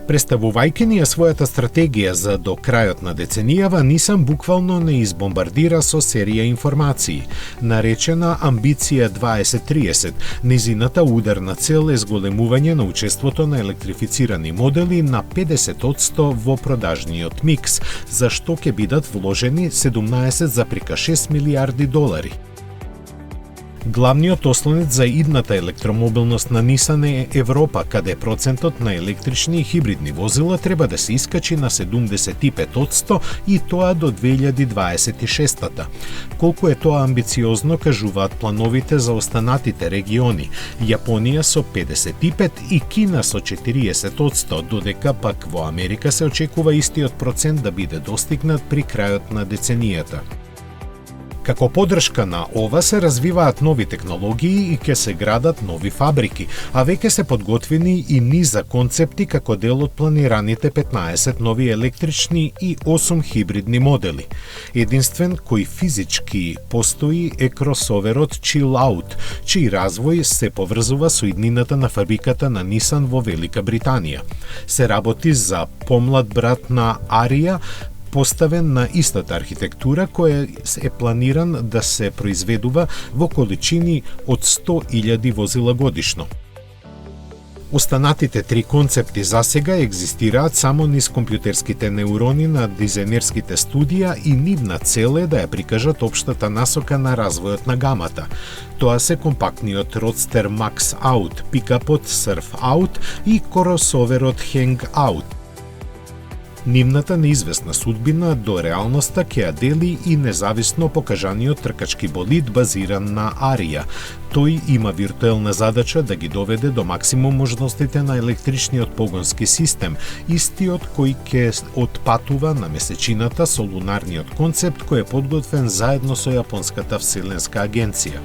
Представувајќи ни ја својата стратегија за до крајот на деценијава, Нисан буквално не избомбардира со серија информации. Наречена Амбиција 2030, низината ударна цел е зголемување на учеството на електрифицирани модели на 50% во продажниот микс, за што ќе бидат вложени 17,6 милиарди долари. Главниот ослонец за идната електромобилност на Нисан е Европа, каде процентот на електрични и хибридни возила треба да се искачи на 75% и тоа до 2026-та. Колку е тоа амбициозно, кажуваат плановите за останатите региони. Јапонија со 55% и Кина со 40%, додека пак во Америка се очекува истиот процент да биде достигнат при крајот на деценијата. Како поддршка на ова се развиваат нови технологии и ќе се градат нови фабрики, а веќе се подготвени и низа концепти како дел од планираните 15 нови електрични и 8 хибридни модели. Единствен кој физички постои е кросоверот Chill Out, чиј развој се поврзува со иднината на фабриката на Нисан во Велика Британија. Се работи за помлад брат на Арија, поставен на истата архитектура која е планиран да се произведува во количини од 100.000 возила годишно. Останатите три концепти засега екзистираат само низ компјутерските неурони на дизајнерските студија и нивна цел е да ја прикажат општата насока на развојот на гамата. Тоа се компактниот родстер Max Out, пикапот Surf Out и кросоверот Hang Out. Нивната неизвестна судбина до реалноста ќе ја дели и независно покажаниот тркачки болид базиран на Арија. Тој има виртуелна задача да ги доведе до максимум можностите на електричниот погонски систем, истиот кој ќе отпатува на месечината со лунарниот концепт кој е подготвен заедно со Јапонската вселенска агенција.